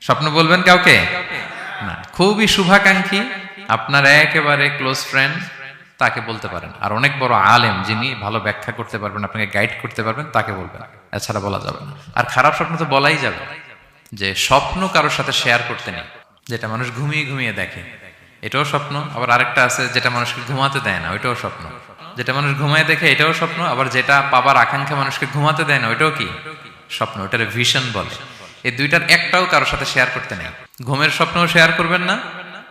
স্বপ্ন বলবেন কাউকে না। খুবই শুভাকাঙ্ক্ষী, আপনার একেবারে ক্লোজ ফ্রেন্ড, তাকে বলতে পারেন। আর অনেক বড় আলেম যিনি ভালো ব্যাখ্যা করতে পারবেন, আপনাকে গাইড করতে পারবেন, তাকে বলবেন। এছাড়া বলা যাবে না। আর খারাপ স্বপ্ন তো বলাই যাবে না। যে স্বপ্ন কারোর সাথে শেয়ার করতে নেই, যেটা মানুষ ঘুমিয়ে ঘুমিয়ে দেখে, এটাও স্বপ্ন। আবার আরেকটা আছে যেটা মানুষকে ঘুমাতে দেয় না, ওইটাও স্বপ্ন। যেটা মানুষ ঘুমায় দেখে এটাও স্বপ্ন, আবার যেটা পাবার আকাঙ্ক্ষা মানুষকে ঘুমাতে দেয় না, ওইটাও কি স্বপ্ন। ওইটার ভিশন বলে। এই দুইটার একটাও কারোর সাথে শেয়ার করতে নেই। ঘুমের স্বপ্নও শেয়ার করবেন না,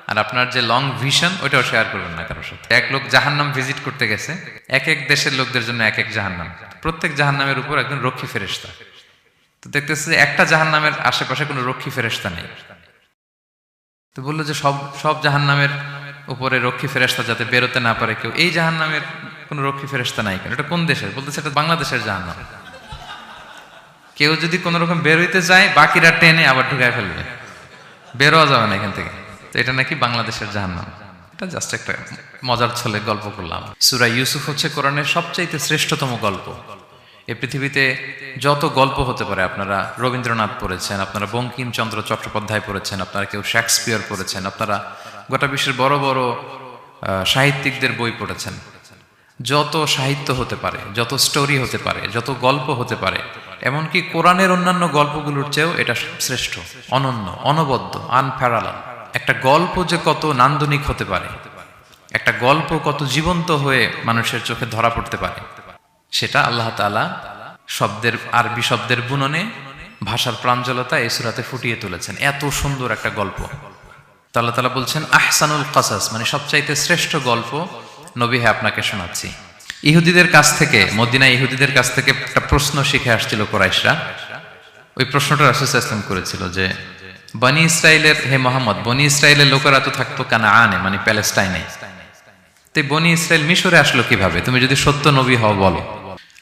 আর আপনার যে লং ভিশন ওইটাও শেয়ার করবেন না কারোর সাথে। এক লোক জাহান্নাম ভিজিট করতে গেছে, এক এক দেশের লোকদের জন্য এক এক জাহান্নাম, প্রত্যেক জাহান্নামের উপর একজন রক্ষী ফেরেশতা। তো দেখতেছে যে একটা জাহান্নামের আশেপাশে কোনো রক্ষী ফেরেশতা নেই। তো বললো যে সব সব জাহান্নামের উপরে রক্ষী ফেরেশতা যাতে বেরোতে না পারে কেউ, এই জাহান্নামের কোনো রক্ষী ফেরেশতা নাই কেন? এটা কোন দেশের? বলতেছে এটা বাংলাদেশের জাহান্নাম। কেউ যদি কোনো রকম বেরোইতে যায়, বাকিরা টেনে আবার ঢুকায় ফেলবে, বেরোয়া যাবে না এখান থেকে। তো এটা নাকি বাংলাদেশের জাহান্নাম। এটা জাস্ট একটা মজার ছলে গল্প করলাম। সূরা ইউসুফ হচ্ছে কোরআনের সবচাইতে শ্রেষ্ঠতম গল্প। এই পৃথিবীতে যত গল্প হতে পারে, আপনারা রবীন্দ্রনাথ পড়েছেন, আপনারা বঙ্কিমচন্দ্র চট্টোপাধ্যায় পড়েছেন, আপনারা কেউ শেক্সপিয়র পড়েছেন, আপনারা গোটা বিশ্বের বড় বড় সাহিত্যিকদের বই পড়েছেন। যত সাহিত্য হতে পারে, যত স্টোরি হতে পারে, যত গল্প হতে পারে, এমনকি কোরআনের অন্যান্য গল্পগুলোর চেয়েও এটা শ্রেষ্ঠ, অনন্য, অনবদ্য, আনপ্যারালাল। একটা গল্প যে কত নান্দনিক হতে পারে, একটা গল্প কত জীবন্ত হয়ে মানুষের চোখে ধরা পড়তে পারে, সেটা আল্লাহ তাআলা শব্দের, আরবি শব্দের বুননে, ভাষার প্রাঞ্জলতা এই সূরাতে ফুটিয়ে তুলেছেন। এত সুন্দর একটা গল্প। তো আল্লাহ তাআলা বলছেন আহসানুল কাসাস, মানে সবচাইতে শ্রেষ্ঠ গল্প নবী হে আপনাকে শোনাচ্ছি। ইহুদিদের কাছ থেকে, মদিনা ইহুদিদের কাছ থেকে একটা প্রশ্ন শিখে আসছিল কুরাইশরা। ওই প্রশ্নটা রাসূল সাল্লাল্লাহু আলাইহি ওয়াসাল্লাম করেছিল যে বনি ইসরাইলের, হে মুহাম্মদ, বনি ইসরাইলের লোকেরা তো থাকতো কানাআনে, মানে প্যালেস্টাইনে, তো বনি ইসরাইল মিশরে আসলো কিভাবে? তুমি যদি সত্য নবী হও বলো।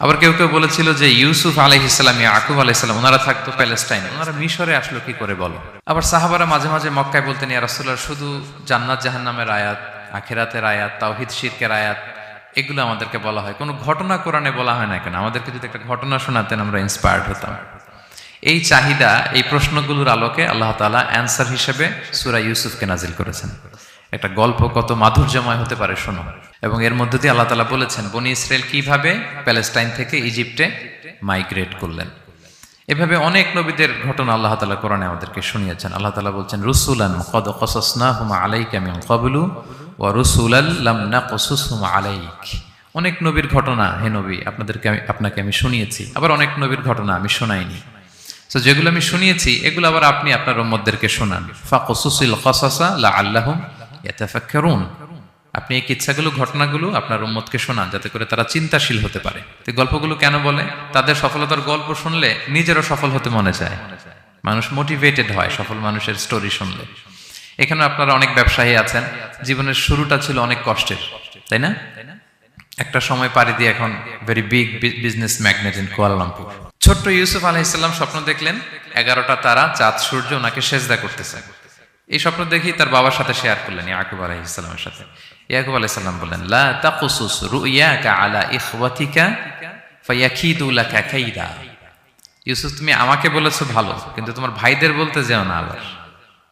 আবার কেউ কেউ বলেছিল যে ইউসুফ আলাইহিস সালাম, ইয়াকুব আলাইহিস সালাম, ওনারা থাকতো প্যালেস্টাইনে, ওনারা মিশরে আসলো কি করে বলো। আবার সাহাবারা মাঝে মাঝে মক্কায় বলতেন, ইয়া রাসূলুল্লাহ, শুধু জান্নাত জাহান্নামের আয়াত, আখিরাতের আয়াত, তাওহীদ শিরকের আয়াত, এগুলো আমাদেরকে বলা হয়, কোনো ঘটনা কোরআনে বলা হয় না কেন? আমাদেরকে যদি একটা ঘটনা শোনাতেন আমরা ইন্সপায়ার্ড হতাম। এই চাহিদা, এই প্রশ্নগুলোর আলোকে আল্লাহ তাআলা অ্যানসার হিসেবে সূরা ইউসুফকে নাজিল করেছেন। একটা গল্প কত মাধুর্যময় হতে পারে শোনো। এবং এর মধ্যে দিয়ে আল্লাহ তাআলা বলেছেন বনি ইসরাইল কিভাবে প্যালেস্টাইন থেকে ইজিপ্টে মাইগ্রেট করলেন। এভাবে অনেক নবীদের ঘটনা আল্লাহ তাআলা কোরআনে আমাদেরকে শুনিয়েছেন। আল্লাহ তাআলা বলছেন রুসুলান কদ কসাসনাহুম আলাইকা মিন ক্বাবলু ওয়া রুসুলাল লাম নাকসুসহুম আলাইক। অনেক নবীর ঘটনা হে নবী আপনাকে আমি শুনিয়েছি, আবার অনেক নবীর ঘটনা আমি শোনাইনি। তো যেগুলো আমি শুনিয়েছি এগুলো আবার আপনি আপনার উম্মতদেরকে শোনান। ফাকসুসিল কসাসা লাআল্লাহুম ইয়াতাফাক্কারুন। আপনি এই কিচ্ছাগুলো, ঘটনাগুলো আপনার উম্মতকে শোনান যাতে করে তারা চিন্তাশীল হতে পারে। তো গল্পগুলো কেন বলে? তাদের সফলতার গল্প শুনলে নিজেরও সফল হতে মনে চায়, মানুষ মোটিভেটেড হয় সফল মানুষের স্টোরি শুনলে। এখানে আপনারা অনেক ব্যবসায়ী আছেন, জীবনের শুরুটা ছিল অনেক কষ্টের, তাই না? একটা সময় পাড়ি দিয়ে এখন very big business magnate in Kuala Lumpur. ছোট্ট ইউসুফ আলাইহিস সালাম স্বপ্ন দেখলেন 11টা তারা, চাঁদ, সূর্য ওনাকে সেজদা করতেছে। এই স্বপ্ন দেখি তার বাবার সাথে শেয়ার করলেন, ইয়াকুব আলাইহিস সালামের সাথে। ইয়াকুব আলাইহিস সালাম বললেন লা তাকুসুস রুইয়াকা আলা ইখওয়াতিকা ফায়াকিদু লাকা কাইদা। ইউসুফ, তুমি আমাকে বলেছো ভালো, কিন্তু তোমার ভাইদের বলতে যেও না আবার,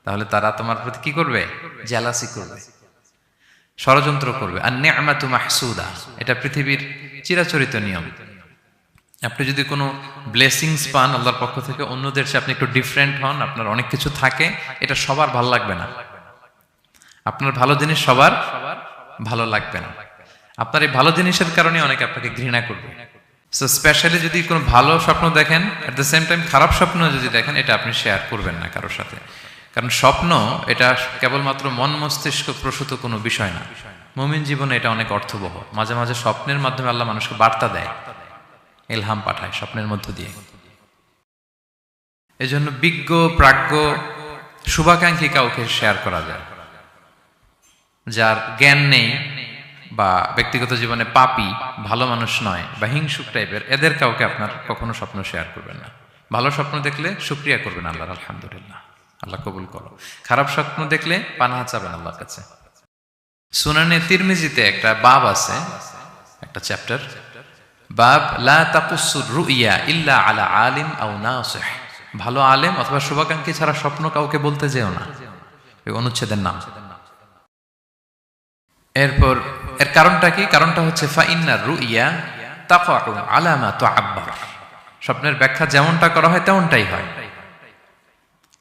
তাহলে তারা তোমার প্রতি কি করবে? জেলাসি করবে, ষড়যন্ত্র করবে। আর নি'মাতু মাহসুদা, এটা পৃথিবীর চিরাচরিত নিয়ম। আপনি যদি কোনো ব্লেসিংস পান আল্লাহর পক্ষ থেকে, অন্যদের চেয়ে আপনি একটু ডিফারেন্ট হন, আপনার অনেক কিছু থাকে, এটা সবার ভালো লাগবে না। আপনার ভালো জিনিস সবার ভালো লাগবে না। আপনার এই ভালো জিনিসের কারণে অনেকে আপনাকে ঘৃণা করবে। সো স্পেশালি যদি কোনো ভালো স্বপ্ন দেখেন, এট দ্য সেম টাইম খারাপ স্বপ্ন যদি দেখেন, এটা আপনি শেয়ার করবেন না কারোর সাথে। কারণ স্বপ্ন এটা কেবলমাত্র মন মস্তিষ্ক প্রসূত কোনো বিষয় না। মুমিন জীবনে এটা অনেক অর্থবহ। মাঝে মাঝে স্বপ্নের মাধ্যমে আল্লাহ মানুষকে বার্তা দেয়, ইলহাম পাঠায় স্বপ্নের মধ্য দিয়ে। এজন্য বিজ্ঞ, প্রাজ্ঞ, শুভাকাঙ্ক্ষী কাউকে শেয়ার করা যায়। যার জ্ঞান নেই বা ব্যক্তিগত জীবনে পাপী, ভালো মানুষ নয় বা হিংসুক টাইপের, এদের কাউকে আপনার কখনো স্বপ্ন শেয়ার করবেন না। ভালো স্বপ্ন দেখলে শুকরিয়া করবেন আল্লাহর, আলহামদুলিল্লাহ, আল্লাহ কবুল করো। খারাপ স্বপ্ন দেখলে পানাহা চাবেন আল্লাহর কাছে। সুনানে তিরমিজিতে একটা বাব আছে, একটা চ্যাপ্টার, বাব লা তাকুসুর রুইয়া ইল্লা আলা আলিম আও নাসিহ। ভালো আলেম অথবা শুভাকাঙ্ক্ষী ছাড়া স্বপ্ন কাউকে বলতে যেও না, এই অনুচ্ছেদের নাম। এরপর এর কারণটা কি? কারণটা হচ্ছে ফাইন্নার রুইয়া তাকাউ আলা মা তুআব্বার, স্বপ্নের ব্যাখ্যা যেমনটা করা হয় তেমনটাই হয়।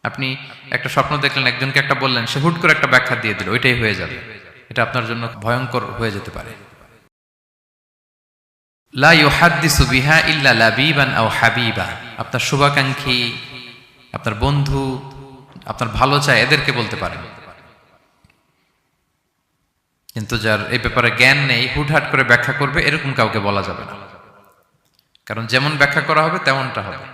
আপনি একটা স্বপ্ন দেখলেন, একজনকে একটা বললেন, সে হুট করে একটা ব্যাখ্যা দিয়ে দিল, ওইটাই হয়ে যাবে। এটা আপনার জন্য ভয়ঙ্কর হয়ে যেতে পারে। লা ইউহাদ্দিসু বিহা ইল্লা লাবিবান আও হাবিবা, আপনার শুভাকাঙ্ক্ষী, আপনার বন্ধু, আপনার ভালো চায় এদেরকে বলতে পারেন, কিন্তু যার এই ব্যাপারে জ্ঞান নেই হুটহাট করে ব্যাখ্যা করবে এরকম কাউকে বলা যাবে না, কারণ যেমন ব্যাখ্যা করা হবে তেমনটা হবে।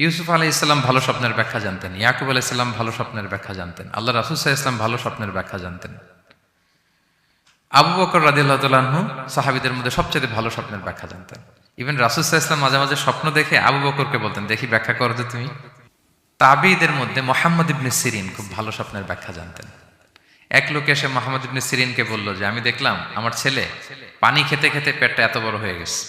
ইউসুফ আলাইহিস সালাম ভালো স্বপ্নের ব্যাখ্যা জানতেন, ইয়াকুব আলাইহিস সালাম ভালো স্বপ্নের ব্যাখ্যা জানতেন, আল্লাহ রাসূল সাল্লাল্লাহু আলাইহি ওয়াসাল্লাম ভালো স্বপ্নের ব্যাখ্যা জানতেন। আবু বকর রাদিয়াল্লাহু তাআলা আনহু সাহাবীদের মধ্যে সবচেয়ে ভালো স্বপ্নের ব্যাখ্যা জানতেন। ইভেন রাসূল সাল্লাল্লাহু আলাইহি ওয়াসাল্লাম মাঝে মাঝে স্বপ্ন দেখে আবু বকরকে বলতেন, দেখি ব্যাখ্যা করো তো তুমি। তাবিঈদের মধ্যে মুহাম্মদ ইবনে সিরিন খুব ভালো স্বপ্নের ব্যাখ্যা জানতেন। এক লোক এসে মুহাম্মদ ইবনে সিরিনকে বলল যে আমি দেখলাম আমার ছেলে পানি খেতে খেতে পেটটা এত বড় হয়ে গেছে।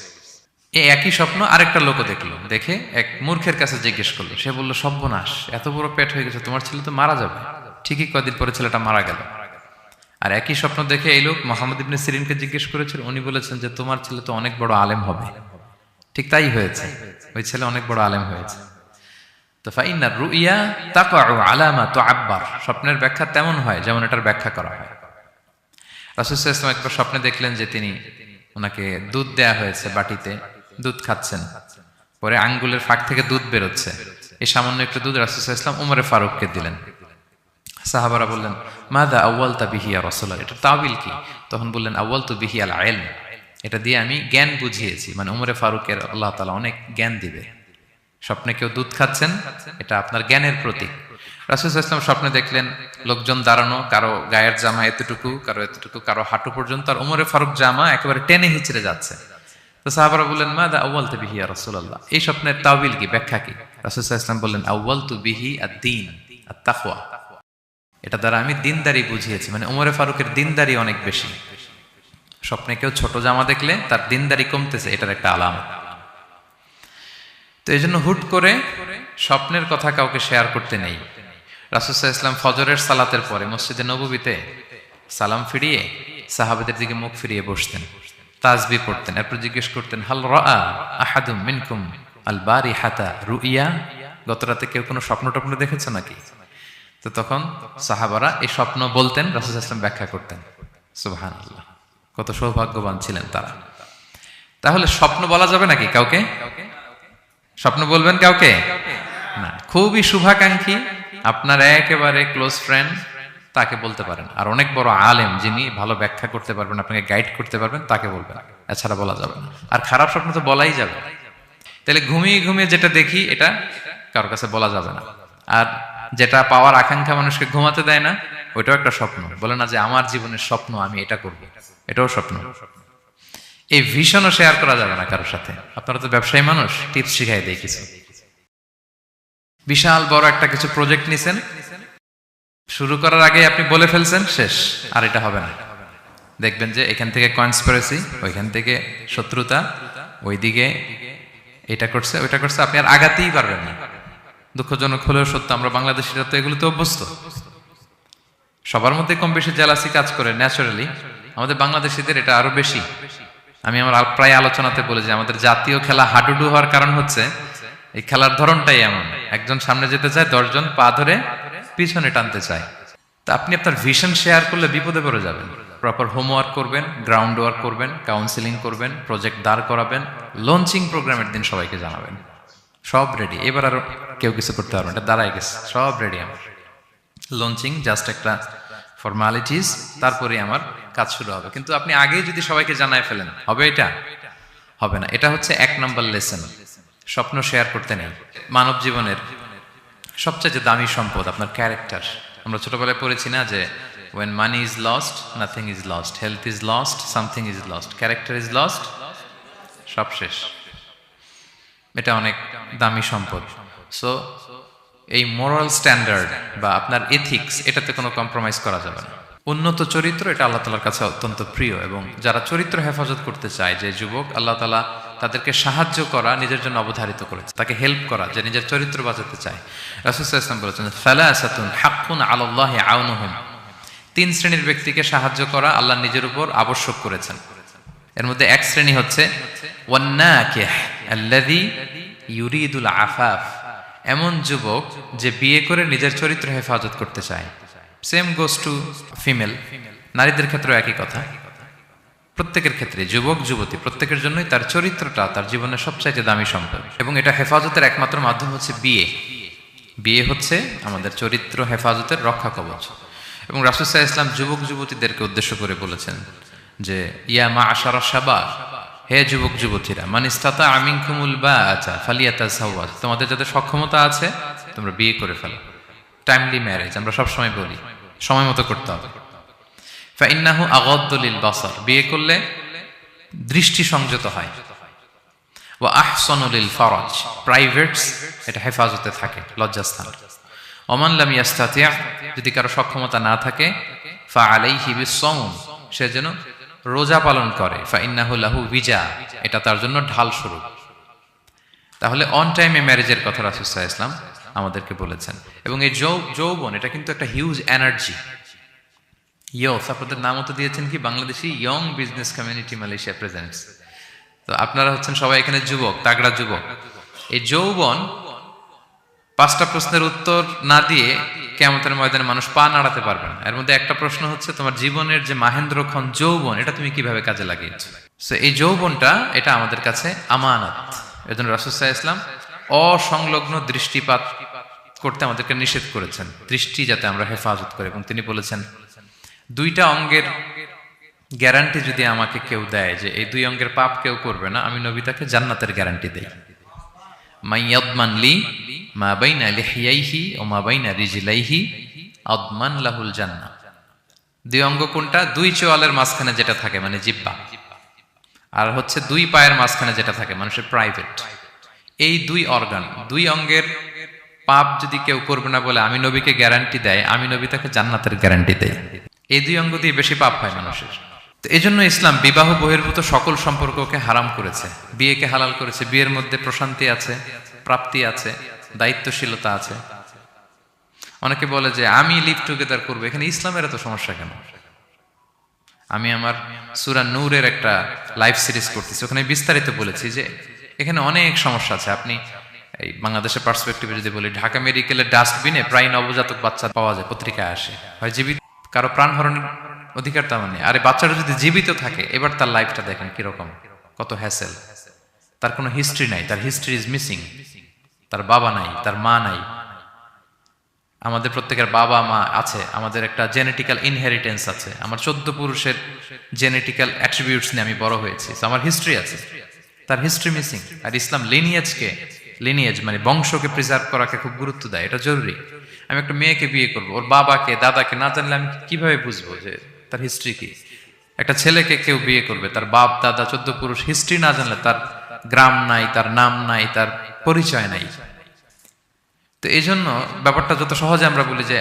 এই একই স্বপ্ন আরেকটা লোকও দেখলো, দেখে এক মূর্খের কাছে জিজ্ঞেস করলো, সে বলল সর্বনাশ, এত বড় পেট হয়ে গেছে, তোমার ছেলে তো মারা যাবে। ঠিকই কদিন পরে ছেলেটা মারা গেল। আর একই স্বপ্ন দেখে এই লোক মুহাম্মদ ইবনে সিরিনকে জিজ্ঞেস করেছিল, উনি বলেছেন যে তোমার ছেলে তো অনেক বড় আলেম হবে। ঠিক তাই হয়েছে, ওই ছেলে অনেক বড় আলেম হয়েছে। তো ফাইন্নার রুইয়া তাকাউ আলা মা তুআব্বার, স্বপ্নের ব্যাখ্যা তেমন হয় যেমন এটার ব্যাখ্যা করা হয়। রাসূল সাল্লাল্লাহু আলাইহি ওয়াসাল্লাম একবার স্বপ্নে দেখলেন যে তিনি, ওনাকে দুধ দেয়া হয়েছে, বাটিতে দুধ খাচ্ছেন, পরে আঙ্গুলের ফাঁক থেকে দুধ বেরোচ্ছে। এই সামান্য একটু দুধ রাসূল সাল্লাল্লাহু আলাইহি ওয়াসাল্লাম উমরে ফারুককে দিলেন। সাহাবারা বললেন মাযা আউয়ালতা বিহি ইয়া রাসূলুল্লাহ, এটা তাওয়িল কি? তখন বললেন আউয়ালতু বিহি আল ইলম, এটা দিয়ে আমি জ্ঞান বুঝিয়েছি, মানে উমরে ফারুকের আল্লাহ তাআলা অনেক জ্ঞান দিবে। স্বপ্নে কেউ দুধ খাচ্ছেন, এটা আপনার জ্ঞানের প্রতীক। রাসূল সাল্লাল্লাহু আলাইহি ওয়াসাল্লাম স্বপ্নে দেখলেন লোকজন দাঁড়ানো, কারো গায়ের জামা এতটুকু, কারো এতটুকু, কারো হাঁটু পর্যন্ত, আর উমরে ফারুক জামা একেবারে টেনে হিচড়ে যাচ্ছে। তো সাহাবারা বললেন মাযা আউয়ালতু বিহি ইয়া রাসূলুল্লাহ, এই স্বপ্নের তাওয়িল কি, ব্যাখ্যা কি? রাসূল সাল্লাল্লাহু আলাইহি ওয়াসাল্লাম বললেন আউয়ালতু বিহি আদ-দীন আত-তাকওয়া, এটা দ্বারা আমি দিনদারি বুঝিয়েছি, মানে উমরে ফারুকের দিনদারি অনেক বেশি। স্বপ্নে কেউ ছোট জামা দেখলে তার দিনদারি কমতেছে, এটার একটা আলামত। তো এই জন্য হুট করে স্বপ্নের কথা কাউকে শেয়ার করতে নেই। রাসূল সাল্লাল্লাহু আলাইহি ওয়াসাল্লাম ফজরের সালাতের পরে মসজিদে নববীতে সালাম ফিরিয়ে সাহাবাদের দিকে মুখ ফিরিয়ে বসতেন, তাসবিহ পড়তেন, এরপর জিজ্ঞেস করতেন হাল রাআ আহাদুম মিনকুম আল বারিহাতা রুইয়া, গত রাতে কেউ কোনো স্বপ্ন টপ্ন দেখেছে নাকি? তো তখন সাহাবারা এই স্বপ্ন বলতেন, রাসূল সাল্লাল্লাহু আলাইহি ওয়াসাল্লাম ব্যাখ্যা করতেন। সুবহানাল্লাহ, কত সৌভাগ্যবান ছিলেন তারা। তাহলে স্বপ্ন বলা যাবে নাকি কাউকে? স্বপ্ন বলবেন কাউকে না। খুবই শুভাকাঙ্ক্ষী, আপনার একেবারে ক্লোজ ফ্রেন্ড, তাকে বলতে পারেন। আর অনেক বড় আলেম যিনি ভালো ব্যাখ্যা করতে পারবেন, আপনাকে গাইড করতে পারবেন, তাকে বলবেন, এছাড়া বলা যাবে না। আর খারাপ স্বপ্ন তো বলাই যাবে। তাহলে ঘুমিয়ে ঘুমিয়ে যেটা দেখি এটা কারোর কাছে বলা যাবে না। আর যেটা পাওয়ার আকাঙ্ক্ষা মানুষকে ঘুমাতে দেয় না, ওইটাও একটা স্বপ্ন। বলে না যে আমার জীবনের স্বপ্ন আমি এটা করব, এটাও স্বপ্ন। এই ভিশনও শেয়ার করা যাবে না কারোর সাথে। আপনারা তো ব্যবসায়ী মানুষ, টিপস শিখাই দেয় কিছু। বিশাল বড় একটা কিছু প্রজেক্ট নিছেন, শুরু করার আগে আপনি বলে ফেলছেন, শেষ, আর এটা হবে না। দেখবেন যে এখান থেকে কনস্পিরেসি, ওইখান থেকে শত্রুতা, ওইদিকে এটা করছে ওইটা করছে, আপনি আর আগাতেই পারবেন না। দুঃখজনক হলেও সত্য, আমরা বাংলাদেশিরা তো এগুলোতে অভ্যস্ত। সবার মধ্যে কম বেশি জেলাসি কাজ করে ন্যাচারালি, আমাদের বাংলাদেশিদের এটা আরো বেশি। আমি আমার প্রায় আলোচনাতে বলি যে আমাদের জাতীয় খেলা হাডুডু হওয়ার কারণ হচ্ছে এই খেলার ধরনটাই এমন, একজন সামনে যেতে চায়, 10 জন পা ধরে পিছনে টানতে চায়। তা আপনি আপনার ভিশন শেয়ার করলে বিপদে পড়ে যাবেন। প্রপার হোমওয়ার্ক করবেন, গ্রাউন্ড ওয়ার্ক করবেন, কাউন্সিলিং করবেন, প্রজেক্ট দাঁড় করাবেন, লঞ্চিং প্রোগ্রামের দিন সবাইকে জানাবেন। সব রেডি, এবার আর কেউ কিছু করতে পারবেন, এটা দাঁড়ায় গেছে, সব রেডি আমার। লঞ্চিং জাস্ট একটা ফর্মালিটিস, তারপরে আমার কাজ শুরু হবে। কিন্তু আপনি আগেই যদি সবাইকে জানায় ফেলেন, হবে এটা? হবে না। এটা হচ্ছে 1 নম্বর লেসন, স্বপ্ন শেয়ার করতে নেই। মানব জীবনের সবচেয়ে দামি সম্পদ আপনার ক্যারেক্টার। আমরা ছোটবেলায় পড়েছি না যে when money is lost nothing is lost, health is lost something is lost, character is lost, সব শেষ। এটা অনেক দামি সম্পদ। সো এই মোরাল স্ট্যান্ডার্ড বা আপনার এথিক্স, এটাতে কোনো কম্প্রোমাইজ করা যাবে না। উন্নত চরিত্র, এটা আল্লাহ তাআলার কাছে অত্যন্ত প্রিয়, এবং যারা চরিত্র হেফাজত করতে চায়, যে যুবক আল্লাহ তাআলা তাদেরকে সাহায্য করা নিজের জন্য অবধারিত করেছে, তাকে হেল্প করা, যে নিজের চরিত্র বাঁচাতে চায়। রাসূল সাল্লাল্লাহু আলাইহি ওয়াসাল্লাম বলেছেন সালাসাতুন হাক্কুন আলাল্লাহি আউনুহুম, 3 শ্রেণীর ব্যক্তিকে সাহায্য করা আল্লাহ নিজের উপর আবশ্যক করেছেন। এর মধ্যে এক শ্রেণী হচ্ছে ওয়ান্নাকিহ আল্লাযী ইউরিদুল আফাফ, এমন যুবক যে বিয়ে করে নিজের চরিত্র হেফাজত করতে চায়। সেম গোস টু ফিমেল, নারীদের ক্ষেত্রেও একই কথা। প্রত্যেকের ক্ষেত্রে যুবক যুবতী প্রত্যেকের জন্যই তার চরিত্রটা তার জীবনের সবচাইতে দামি সম্পদ, এবং এটা হেফাজতের একমাত্র মাধ্যম হচ্ছে বিয়ে। বিয়ে হচ্ছে আমাদের চরিত্র হেফাজতের রক্ষা কবচ। এবং রাসূল সাল্লাল্লাহু আলাইহি ওয়াসাল্লাম যুবক যুবতীদেরকে উদ্দেশ্য করে বলেছেন যে ইয়া মাআশারা শাবাব, হে যুবক যুবতীরা, মান ইসতাতা মিনকুমুল বাআতা ফালিয়াতাযাওয়াজ, তোমাদের যাদের সক্ষমতা আছে তোমরা বিয়ে করে ফেলো। টাইমলি ম্যারেজ আমরা সব সময় বলি, সময় মতো করতে হবে। ফাইন্নাহু আগাদ্দু লিল বাসার, বিয়ে করলে দৃষ্টি সংযত হয়। ওয়া আহসানু লিল ফারাজ, প্রাইভেটস এটা হেফাজতে থাকে, লজ্জাস্থান। ওমান লাম ইয়াস্তাতি', যদি কারো সক্ষমতা না থাকে, ফা আলাইহি বিস-সাওম, সে যেন রোজা পালন করে। ফাইন্নাহু লাহু বিজা, এটা তার জন্য ঢাল স্বরূপ। তাহলে অন টাইমে ম্যারেজের কথা রাসূল সাল্লাল্লাহু আলাইহি ওয়াসাল্লাম আমাদেরকে বলেছেন। এবং এই যৌবন এটা কিন্তু একটা হিউজ এনার্জি। ইয়স, আপনাদের নামও তো দিয়েছেন কি Bangladeshi young business community Malaysia presents. তো আপনারা হচ্ছেন সবাই এখানে যুবক, তাগড়া যুবক। এই যৌবন 5টা প্রশ্নের উত্তর না দিয়ে কিয়ামতের ময়দানে মানুষ পা নাড়াতে পারবে না। এর মধ্যে একটা প্রশ্ন হচ্ছে তোমার জীবনের যে মাহেন্দ্রক্ষণ যৌবন, এটা তুমি কিভাবে কাজে লাগিয়েছো। সো এই যৌবনটা এটা আমাদের কাছে আমানত। এজন্য রাসূল সাল্লাল্লাহু আলাইহি ওয়াসাল্লাম অসংলগ্ন দৃষ্টিপাত করতে আমাদেরকে নিষেধ করেছেন, দৃষ্টি যাতে আমরা হেফাজত করি। এবং তিনি বলেছেন 2টা অঙ্গের গ্যারান্টি যদি আমাকে কেউ দেয় যে এই 2 অঙ্গের পাপ কেউ করবে না, আমি নবী তাকে জান্নাতের গ্যারান্টি দেই। মাইয়াদমান লি মা বাইনা লিহিয়াইহি ওয়া মা বাইনা রিজলাইহি আদমান লাহুল জান্নাহ। 2 অঙ্গ কোনটা? 2 চোয়ালের মাঝখানে যেটা থাকে মানে জিহ্বা, আর হচ্ছে 2 পায়ের মাঝখানে যেটা থাকে মানুষের প্রাইভেট। এই 2 অর্গান, 2 অঙ্গের পাপ যদি কেউ করবে না বলে আমি নবীকে গ্যারান্টি দেয়, আমি নবী তাকে জান্নাতের গ্যারান্টি দেই। এই 2 অঙ্গ দিয়ে বেশি পাপ হয় মানুষের। তো এই জন্য ইসলাম বিবাহ বহির্ভূত সকল সম্পর্ককে হারাম করেছে, বিয়েকে হালাল করেছে। বিয়ের মধ্যে প্রশান্তি আছে, প্রাপ্তি আছে, দায়িত্বশীলতা আছে। অনেকে বলে যে আমি লিভ টুগেদার করবো, এখানে ইসলামের এত সমস্যা কেন? আমি আমার সূরা নূরের একটা লাইভ সিরিজ করতেছি, ওখানে বিস্তারিত বলেছি যে এখানে অনেক সমস্যা আছে। আপনি এই বাংলাদেশের পার্সপেক্টিভে যদি বলি, ঢাকা মেডিকেলের ডাস্টবিনে প্রায় নবজাতক বাচ্চা পাওয়া যায়, পত্রিকায় আসে। হয় জীবিত, কারো প্রাণ হরণের অধিকার তেমন নেই। আরে বাচ্চাটা যদি জীবিত থাকে, এবার তার লাইফটা দেখেন কিরকম, কত হ্যাসেল। তার কোনো হিস্ট্রি নাই, তার হিস্ট্রি ইজ মিসিং। তার বাবা নাই, তার মা নাই। আমাদের প্রত্যেকের বাবা মা আছে, আমাদের একটা জেনেটিক্যাল ইনহেরিটেন্স আছে। আমার 14 পুরুষের জেনেটিক্যাল অ্যাট্রিবিউটস নিয়ে আমি বড় হয়েছি, আমার হিস্ট্রি আছে, তার হিস্ট্রি মিসিং। আর ইসলাম লিনিয়েজ মানে বংশকে প্রিজার্ভ করাকে খুব গুরুত্ব দেয়, এটা জরুরি। আমি একটা মেয়েকে বিয়ে করবো, ওর বাবাকে দাদাকে না জানলে আমি কিভাবে বুঝবো যে তার হিস্ট্রি কি? একটা ছেলেকে কেউ বিয়ে করবে, তার বাপ দাদা 14 পুরুষ হিস্ট্রি না জানলে তার গ্রাম নাই, তার নাম নাই, তার পরিচয় নাই। তো এই জন্য ব্যাপারটা যত সহজে আমরা বলি যে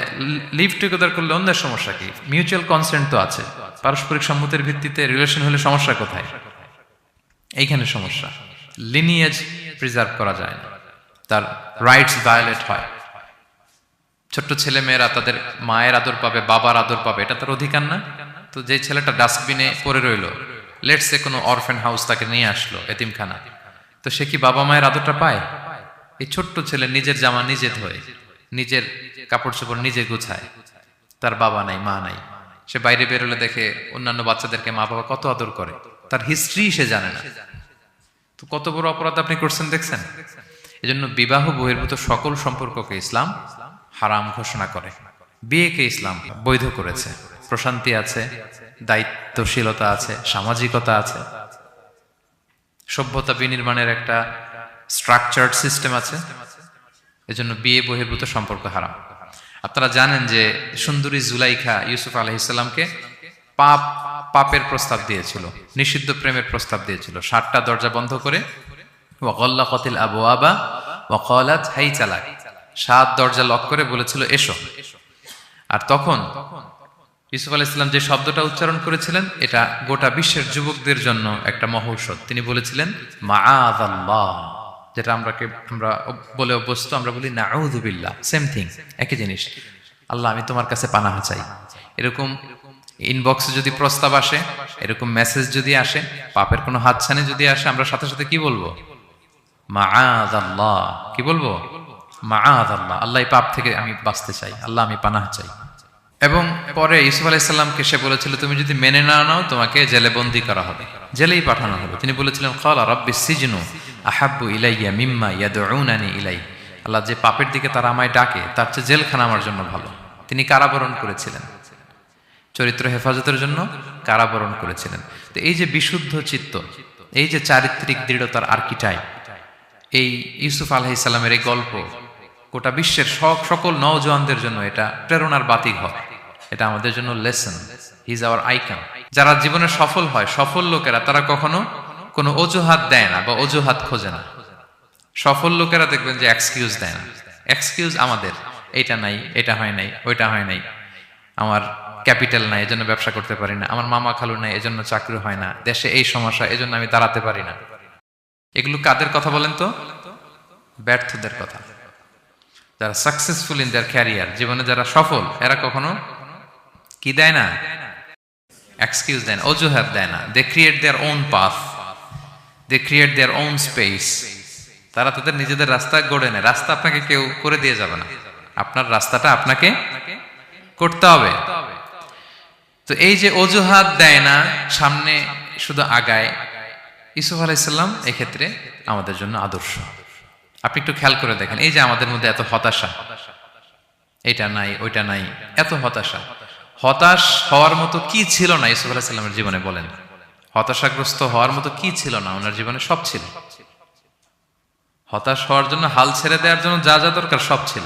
লিভ টুগেদার করলে অন্যের সমস্যা কি? মিউচুয়াল কনসেন্ট তো আছে, পারস্পরিক সম্মতির ভিত্তিতে রিলেশন হলে সমস্যা কোথায়? এইখানে সমস্যা। লিনিয়েজ প্রিজার্ভ করা যায় না, তার রাইটস ভায়োলেট হয়। ছোট্ট ছেলে মেয়েরা তাদের মায়ের আদর পাবে, বাবার আদর পাবে, এটা তার অধিকার না? তো যে ছেলেটা ডাস্টবিনে পড়ে রইলো, লেটস সে কোনো অরফ্যান হাউস তাকে নিয়ে আসলো, এতিমখানা, তো সে কি বাবা মায়ের আদরটা পায়? এই ছোট্ট ছেলে নিজের জামা নিজে ধোয়, নিজের কাপড় চোপড় নিজে গুছায়, তার বাবা নাই, মা নাই। সে বাইরে বেরোলে দেখে অন্যান্য বাচ্চাদেরকে মা বাবা কত আদর করে, তার হিস্ট্রি সে জানে না। তো কত বড় অপরাধ আপনি করছেন দেখছেন? এজন্য বিবাহ বহির্ভূত সকল সম্পর্ককে ইসলাম হারাম ঘোষণা করে, বিয়েকে ইসলাম বৈধ করেছে। প্রশান্তি আছে, দায়িত্বশীলতা আছে, সামাজিকতা আছে, সভ্যতা বিনির্মাণের একটা স্ট্রাকচার্ড সিস্টেম আছে। এজন্য বিয়ে বহির্ভূত সম্পর্ক হারাম। আপনারা জানেন যে সুন্দরী জুলাইখা ইউসুফ আলাইহিস সালামকে পাপের প্রস্তাব দিয়েছিল, নিষিদ্ধ প্রেমের প্রস্তাব দিয়েছিল। 7টা দরজা বন্ধ করে ওয়া গাল্লাকাতিল আবওয়াবা ওয়া ক্বালাত হাইতা লাক, 7 দরজা লক করে বলেছিল এসো। আর তখন ইউসুফ আলাইহিস সালাম যে শব্দটা উচ্চারণ করেছিলেন এটা গোটা বিশ্বের যুবকদের জন্য একটা মহৌষধ। তিনি বলেছিলেন মাআযাল্লাহ, যেটা আমরা বলে অভ্যস্ত, আমরা বলি নাউযু বিল্লাহ, সেম থিং, একই জিনিস। আল্লাহ আমি তোমার কাছে পানাহ চাই। এরকম ইনবক্সে যদি প্রস্তাব আসে, এরকম মেসেজ যদি আসে, পাপের কোনো হাতছানি যদি আসে, আমরা সাথে সাথে কি বলবো? মাআযাল্লাহ। কি বলবো? মাআযাল্লাহ, আল্লাহ এই পাপ থেকে আমি বাঁচতে চাই, আল্লাহ আমি পানাহ চাই। এবং পরে ইউসুফ আলাইহিস সালামকে সে বলেছিল তুমি যদি মেনে না নাও তোমাকে জেলে বন্দী করা হবে, জেলেই পাঠানো হবে। তিনি বলেছিলেন ক্বালা রাব্বিস সিজনু আহাব্বু ইলাইয়া মিম্মা ইয়াদউনানি ইলাই, আল্লাহ যে পাপের দিকে তারা আমায় ডাকে তার চেয়ে জেলখানা আমার জন্য ভালো। তিনি কারাবরণ করেছিলেন, চরিত্র হেফাজতের জন্য কারাবরণ করেছিলেন। তো এই যে বিশুদ্ধ চিত্ত, এই যে চারিত্রিক দৃঢ়তার আর্কিটাইপ, এই ইউসুফ আলাইহিস সালামের এই গল্প গোটা বিশ্বের সকল নওজওয়ানদের জন্য এটা প্রেরণার বাতিঘর। এটা আমাদের জন্য lesson. He is our icon. যারা জীবনে সফল হয়, সফল লোকেরা, তারা কখনো কোনো অজুহাত দেয় না বা অজুহাত খোঁজে না। সফল লোকেরা দেখবেন যে এক্সকিউজ দেয় না। এক্সকিউজ আমাদের, এটা নাই, এটা হয় নাই, ওইটা হয় নাই, আমার ক্যাপিটাল নাই এজন্য ব্যবসা করতে পারি না, আমার মামা খালু নাই এজন্য চাকরি হয় না, দেশে এই সমস্যা এজন্য আমি দাঁড়াতে পারি না। এগুলো কাদের কথা বলেন তো? ব্যর্থদের কথা। যারা সাকসেসফুল ইন দেয়ার ক্যারিয়ার, জীবনে যারা সফল, এরা কখনো কি দেয় না? এক্সকিউজ দেয় না, অজুহাত দেয় না। They create their own path, they create their own space. তারা তাদের নিজেদের রাস্তা গড়ে নেয়। রাস্তা আপনাকে কেউ করে দিয়ে যাবে না, আপনার রাস্তাটা আপনাকে করতে হবে। তো এই যে অজুহাত দেয় না, সামনে শুধু আগায়, ইউসুফ আলাইহিস সালাম এক্ষেত্রে আমাদের জন্য আদর্শ। আপনি একটু খেয়াল করে দেখেন, এই যে আমাদের মধ্যে এত হতাশা, এটা নাই ওইটা নাই, এত হতাশা, হতাশ হওয়ার মতো কি ছিল না ইউসুফ আলাইহিস সালামের জীবনে? বলেন, হতাশাগ্রস্ত হওয়ার মতো কি ছিল না? ওনার জীবনে সব ছিল। হতাশ হওয়ার জন্য, হাল ছেড়ে দেওয়ার জন্য যা যা দরকার সব ছিল।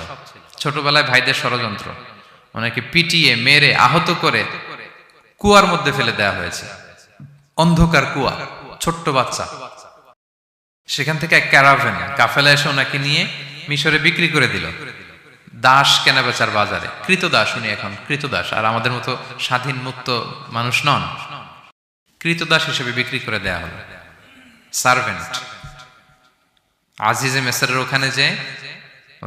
ছোটবেলায় ভাইদের ষড়যন্ত্র, ওনাকে পিটিয়ে মেরে আহত করে কুয়ার মধ্যে ফেলে দেওয়া হয়েছে, অন্ধকার কুয়া, ছোট্ট বাচ্চা। সেখান থেকে এক ক্যারাভেন কাফেলা এসে ওনাকে নিয়ে মিশরে বিক্রি করে দিল, দাস কেনাবেচার বাজারে। কৃতদাস উনি, এখন কৃতদাস। আর আমাদের মতো স্বাধীন মুক্ত মানুষ নন, কৃতদাস হিসেবে বিক্রি করে দেয়া হলো, সার্ভেন্ট। আজিজে মেসরের ওখানে যে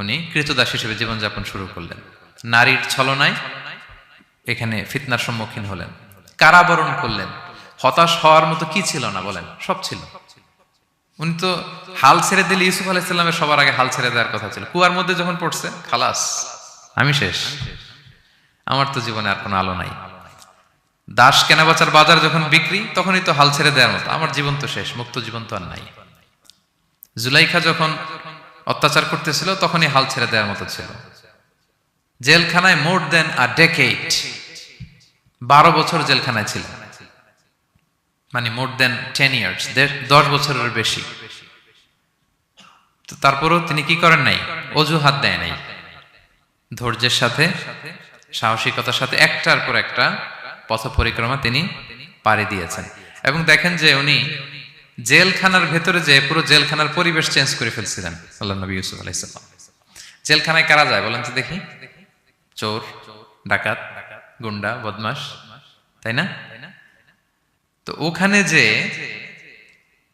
উনি কৃতদাস হিসেবে জীবনযাপন শুরু করলেন। নারীর ছলনায় এখানে ফিতনার সম্মুখীন হলেন, কারাবরণ করলেন। হতাশ হওয়ার মতো কি ছিল না? বলেন, সব ছিল। উনি তো হাল ছেড়ে দিলে, ইউসুফ আলাইহিস সালামের সবার আগে হাল ছেড়ে দেওয়ার কথা ছিল। কুয়ার মধ্যে যখন পড়ছে, খালাস, আমি শেষ, আমার তো জীবনে আর কোনো আলো নাই। দাস কেনাবেচার বাজার যখন বিক্রি, তখনই তো হাল ছেড়ে দেওয়ার মতো, আমার জীবন তো শেষ, মুক্ত জীবন তো আর নাই। জুলাইখা যখন অত্যাচার করতেছিল, তখনই হাল ছেড়ে দেওয়ার মতো ছিল। জেলখানায় মোর দেন আ ডেকেড, 12 বছর জেলখানায় ছিল, মানে মোর দেন 10 ইয়ার্স, 10 বছরের বেশি। তো তারপরও তিনি কি করেন নাই? অজুহাত দেয় নাই। ধৈর্যের সাথে, সাহসিকতার সাথে একটার পর একটা পথ পরিক্রমা তিনি পাড়ি দিয়েছেন। এবং দেখেন যে উনি জেলখানার ভেতরে যে পুরো জেলখানার পরিবেশ চেঞ্জ করে ফেলছিলেন আল্লাহর নবী ইউসুফ আলাইহিস সালাম। জেলখানায় কারা যায় বলেন তো দেখি? চোর, ডাকাত, গুন্ডা, বদমাশ, তাই না? তো ওখানে যে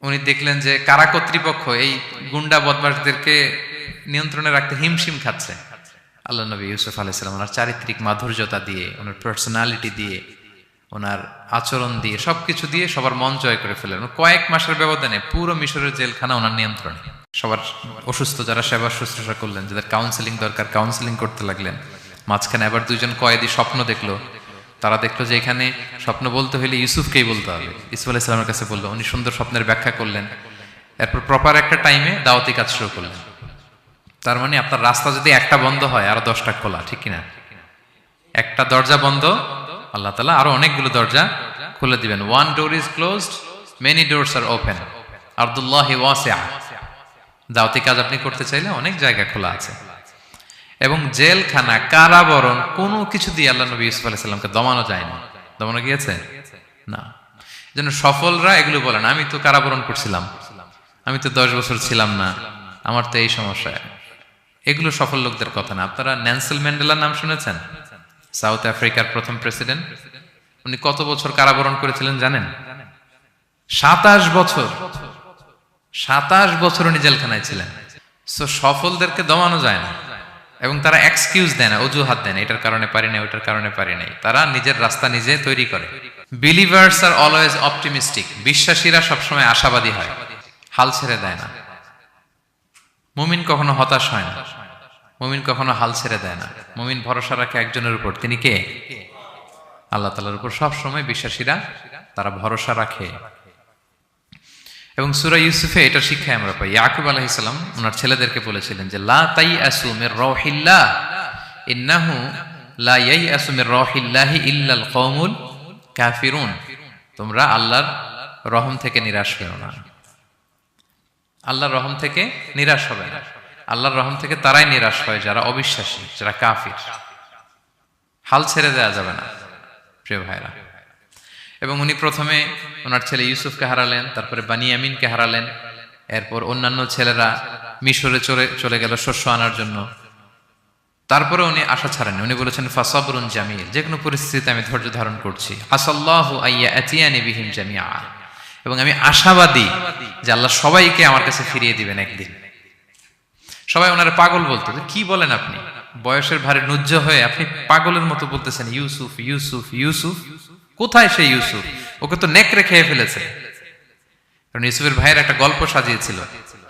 উনি দেখলেন যে কারা কর্তৃপক্ষ এই গুন্ডা বদমাশদেরকে নিয়ন্ত্রণে রাখতে হিমশিম খাচ্ছে। আল্লাহ নবী ইউসুফ আলাইহিস সালাম ওনার চারিত্রিক মাধুর্যতা দিয়ে, ওনার পার্সোনালিটি দিয়ে, ওনার আচরণ দিয়ে, সবকিছু দিয়ে সবার মন জয় করে ফেলেন। কয়েক মাসের ব্যবধানে পুরো মিশরের জেলখানা ওনার নিয়ন্ত্রণে। সবার অসুস্থ যারা সেবা শুশ্রূষা করলেন, যাদের কাউন্সেলিং দরকার কাউন্সেলিং করতে লাগলেন। মাঝখানে আবার 2জন কয়েদি স্বপ্ন দেখলো, তারা দেখলো যে এখানে স্বপ্ন বলতে হলে ইউসুফকেই বলতে হবে। ইউসুফ আলাইহিস সালামের কাছে বললো, উনি সুন্দর স্বপ্নের ব্যাখ্যা করলেন। এরপর প্রপার একটা টাইমে দাওয়াতি কাজ শুরু করলেন। তার মানে আপনার রাস্তা যদি একটা বন্ধ হয়, আরো 10টা খোলা, ঠিক কিনা? একটা দরজা বন্ধ, আল্লাহ তাআলা আরো অনেকগুলো দরজা খুলে দিবেন। One door is closed, many doors are open. আরদুল্লাহি ওয়াসিআ। দাওয়াতি কাজ আপনি করতে চাইলে অনেক জায়গা খোলা আছে। এবং জেলখানা, কারাবরণ, কোনো কিছু দিয়ে আল্লাহ নবী ইউসুফ আলাইহিস সালামকে দমানো যায় না। দমানো গিয়েছে না। যেন সফলরা এগুলো বলেন, আমি তো কারাবরণ করছিলাম, আমি তো 10 বছর ছিলাম না, আমার তো এই সমস্যা। এগুলো সফল লোকদের কথা না। আপনারা নেলসন ম্যান্ডেলার নাম শুনেছেন? সাউথ আফ্রিকার প্রথম প্রেসিডেন্ট। উনি কত বছর কারাবরণ করেছিলেন জানেন? 27 বছর। 27 বছর উনি জেলখানায় ছিলেন। সো সফলদেরকে দমানো যায় না, এবং তারা এক্সকিউজ দেয় না, অজুহাত দেয় না, এটার কারণে পারি না, ওইটার কারণে পারি নাই। তারা নিজের রাস্তা নিজে তৈরি করে। Believers are always optimistic. বিশ্বাসীরা সবসময় আশাবাদী হয়, হাল ছেড়ে দেয় না। মুমিন কখনো হতাশ হয় না, মুমিন কখনো হাল ছেড়ে দেয় না। মুমিন ভরসা রাখে একজনের উপর, তিনি কে? আল্লাহ তাআলার উপর। সবসময় বিশ্বাসীরা তারা ভরসা রাখে। এবং সূরা ইউসুফে এটা শিক্ষা আমরা পাই। ইয়াকুব আলাইহিস সালাম ওনার ছেলেদেরকে বলেছিলেন যে লা তাইয়াসু মির রাউহিল্লাহ ইন্নাহু লা ইয়াইয়াসু মির রাউহিল্লাহি ইল্লাল কওমুল কাফিরুন। তোমরা আল্লাহর রহম থেকে নিরাশ হও না। আল্লাহর রহম থেকে নিরাশ হবে না। আল্লাহর রহম থেকে তারাই নিরাশ হয় যারা অবিশ্বাসী, যারা কাফির। হাল ছেড়ে দেওয়া যাবে না প্রিয় ভাইরা। এবং উনি প্রথমে ওনার ছেলে ইউসুফকে হারালেন, তারপরে বানিয়ামিনকে হারালেন, এরপর অন্যান্য ছেলেরা মিশরে চলে গেল শস্য আনার জন্য। তারপরে উনি আশা ছাড়েননি। উনি বলেছেন ফাসাবরুন জামিল, যে কোনো পরিস্থিতিতে আমি ধৈর্য ধারণ করছি। আসাল্লাহু আইয়া আতিয়ানি বিহিম জামিআ, এবং আমি আশাবাদী যে আল্লাহ সবাইকে আমার কাছে ফিরিয়ে দিবেন একদিন। সবাই ওনারে পাগল বলতো, কি বলেন আপনি? বয়সের ভারে নুজ্জ হয়ে আপনি পাগলের মতো বলতেছেন ইউসুফ ইউসুফ ইউসুফ। কোথায় সেই ইউসুফ? ওকে তো নেকড়ে খেয়ে ফেলেছে। কারণ ইউসুফের ভাইয়ের একটা গল্প সাজিয়েছিল।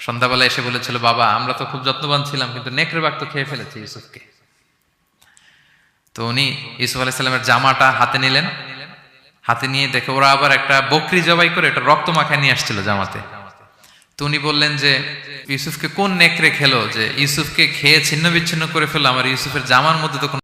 সন্ধ্যাবেলা এসে বলেছিল, বাবা আমরা তো খুব যত্নবান ছিলাম, কিন্তু নেকড়ে বাঘ তো খেয়ে ফেলেছে ইউসুফকে। তো উনি ইউসুফ আলাইহিস সালামের জামাটা হাতে নিলেন, হাতে নিয়ে দেখে ওরা আবার একটা বকরি জবাই করে এটা রক্ত মাখায় নিয়ে আসছিল জামাতে। তো উনি বললেন যে ইউসুফকে কোন নেকড়ে খেলো যে ইউসুফকে খেয়ে ছিন্ন বিচ্ছিন্ন করে ফেললো, আমার ইউসুফের জামার মধ্যে তো